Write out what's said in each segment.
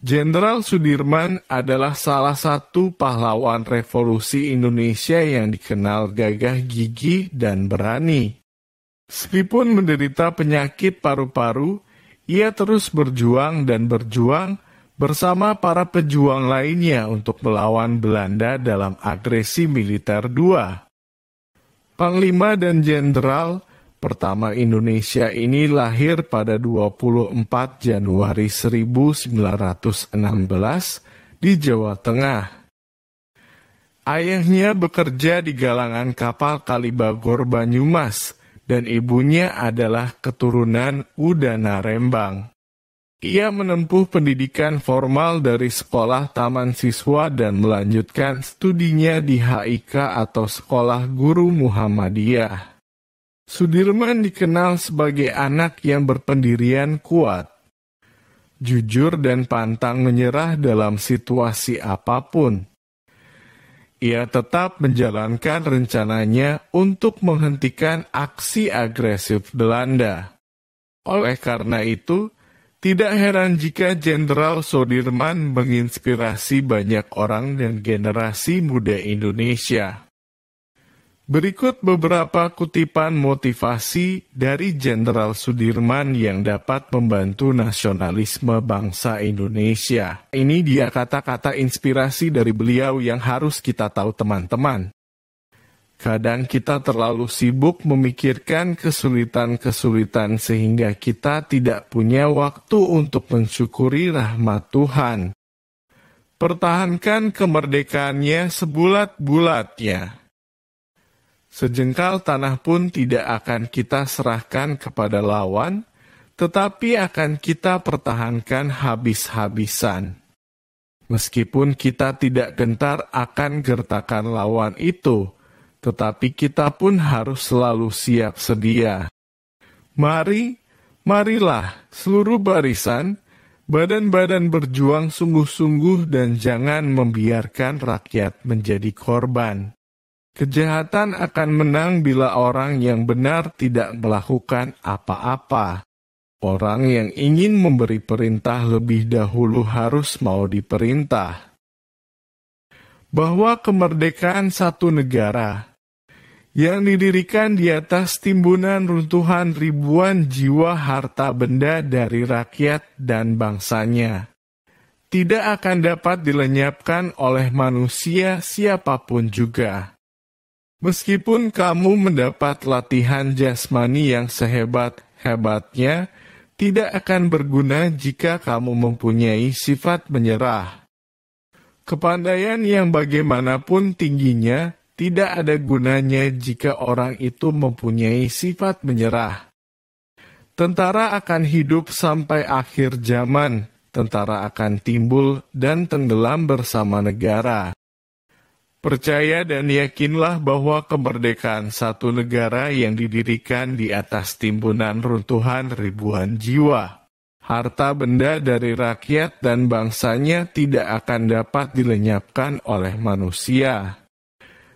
Jenderal Sudirman adalah salah satu pahlawan revolusi Indonesia yang dikenal gagah gigih dan berani. Meskipun menderita penyakit paru-paru, ia terus berjuang dan berjuang bersama para pejuang lainnya untuk melawan Belanda dalam agresi militer II. Panglima dan Jenderal pertama Indonesia ini lahir pada 24 Januari 1916 di Jawa Tengah. Ayahnya bekerja di galangan kapal Kalibagor Banyumas dan ibunya adalah keturunan Udana Rembang. Ia menempuh pendidikan formal dari sekolah taman siswa dan melanjutkan studinya di HIK atau Sekolah Guru Muhammadiyah. Sudirman dikenal sebagai anak yang berpendirian kuat, jujur dan pantang menyerah dalam situasi apapun. Ia tetap menjalankan rencananya untuk menghentikan aksi agresif Belanda. Oleh karena itu, tidak heran jika Jenderal Sudirman menginspirasi banyak orang dan generasi muda Indonesia. Berikut beberapa kutipan motivasi dari Jenderal Sudirman yang dapat membantu nasionalisme bangsa Indonesia. Ini dia kata-kata inspirasi dari beliau yang harus kita tahu teman-teman. Kadang kita terlalu sibuk memikirkan kesulitan-kesulitan sehingga kita tidak punya waktu untuk mensyukuri rahmat Tuhan. Pertahankan kemerdekaannya sebulat-bulatnya. Sejengkal tanah pun tidak akan kita serahkan kepada lawan, tetapi akan kita pertahankan habis-habisan. Meskipun kita tidak gentar akan gertakan lawan itu, tetapi kita pun harus selalu siap sedia. Marilah seluruh barisan, badan-badan berjuang sungguh-sungguh dan jangan membiarkan rakyat menjadi korban. Kejahatan akan menang bila orang yang benar tidak melakukan apa-apa. Orang yang ingin memberi perintah lebih dahulu harus mau diperintah. Bahwa kemerdekaan satu negara yang didirikan di atas timbunan runtuhan ribuan jiwa harta benda dari rakyat dan bangsanya, tidak akan dapat dilenyapkan oleh manusia siapapun juga. Meskipun kamu mendapat latihan jasmani yang sehebat-hebatnya, tidak akan berguna jika kamu mempunyai sifat menyerah. Kepandaian yang bagaimanapun tingginya, tidak ada gunanya jika orang itu mempunyai sifat menyerah. Tentara akan hidup sampai akhir zaman, tentara akan timbul dan tenggelam bersama negara. Percaya dan yakinlah bahwa kemerdekaan satu negara yang didirikan di atas timbunan runtuhan ribuan jiwa, harta benda dari rakyat dan bangsanya tidak akan dapat dilenyapkan oleh manusia.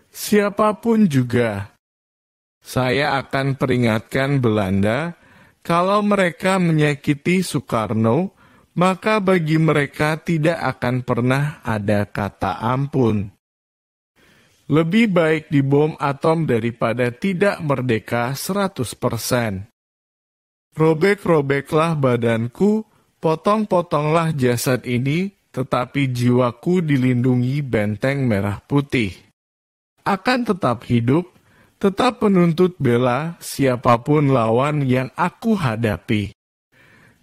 Siapapun juga. Saya akan peringatkan Belanda, kalau mereka menyakiti Soekarno, maka bagi mereka tidak akan pernah ada kata ampun. Lebih baik dibom atom daripada tidak merdeka 100%. Robek-robeklah badanku, potong-potonglah jasad ini, tetapi jiwaku dilindungi benteng merah putih. Akan tetap hidup, tetap menuntut bela siapapun lawan yang aku hadapi.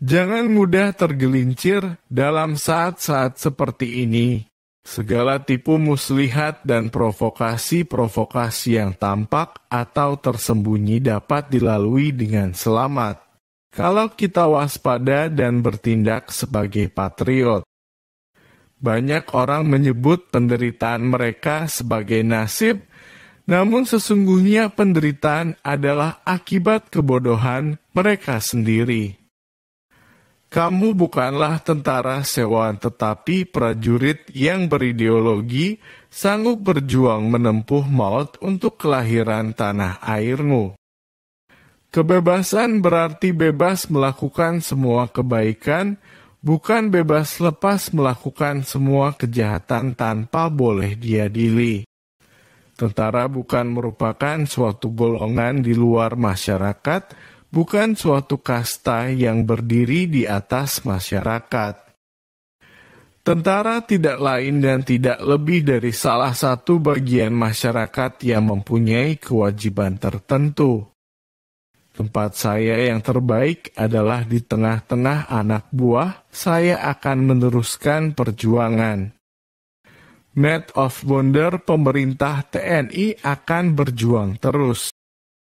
Jangan mudah tergelincir dalam saat-saat seperti ini. Segala tipu muslihat dan provokasi-provokasi yang tampak atau tersembunyi dapat dilalui dengan selamat, kalau kita waspada dan bertindak sebagai patriot. Banyak orang menyebut penderitaan mereka sebagai nasib, namun sesungguhnya penderitaan adalah akibat kebodohan mereka sendiri. Kamu bukanlah tentara sewaan tetapi prajurit yang berideologi sanggup berjuang menempuh maut untuk kelahiran tanah airmu. Kebebasan berarti bebas melakukan semua kebaikan bukan bebas lepas melakukan semua kejahatan tanpa boleh diadili. Tentara bukan merupakan suatu golongan di luar masyarakat, bukan suatu kasta yang berdiri di atas masyarakat. Tentara tidak lain dan tidak lebih dari salah satu bagian masyarakat yang mempunyai kewajiban tertentu. Tempat saya yang terbaik adalah di tengah-tengah anak buah. Saya akan meneruskan perjuangan. Maid of Wonder, pemerintah TNI akan berjuang terus.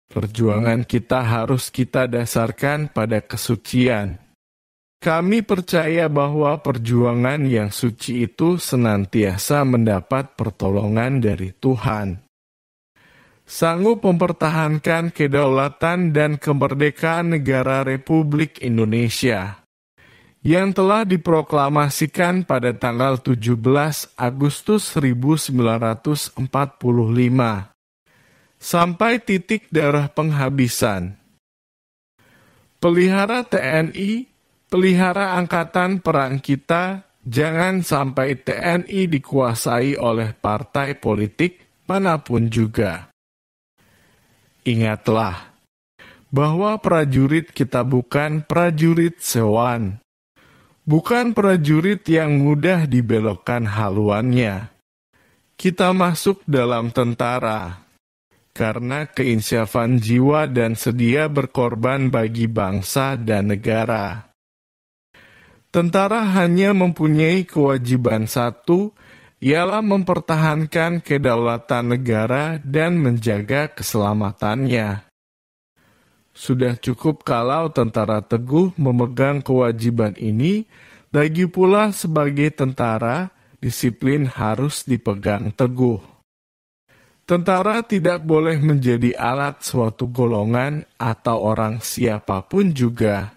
Perjuangan kita harus kita dasarkan pada kesucian. Kami percaya bahwa perjuangan yang suci itu senantiasa mendapat pertolongan dari Tuhan. Sanggup mempertahankan kedaulatan dan kemerdekaan negara Republik Indonesia yang telah diproklamasikan pada tanggal 17 Agustus 1945 sampai titik darah penghabisan. Pelihara TNI, pelihara angkatan perang kita, jangan sampai TNI dikuasai oleh partai politik manapun juga. Ingatlah bahwa prajurit kita bukan prajurit sewaan, bukan prajurit yang mudah dibelokkan haluannya. Kita masuk dalam tentara karena keinsyafan jiwa dan sedia berkorban bagi bangsa dan negara. Tentara hanya mempunyai kewajiban satu, ialah mempertahankan kedaulatan negara dan menjaga keselamatannya. Sudah cukup kalau tentara teguh memegang kewajiban ini, lagi pula sebagai tentara, disiplin harus dipegang teguh. Tentara tidak boleh menjadi alat suatu golongan atau orang siapapun juga.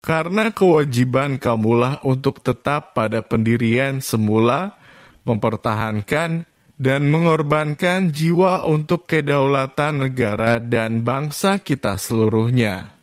Karena kewajiban kamulah untuk tetap pada pendirian semula, mempertahankan dan mengorbankan jiwa untuk kedaulatan negara dan bangsa kita seluruhnya.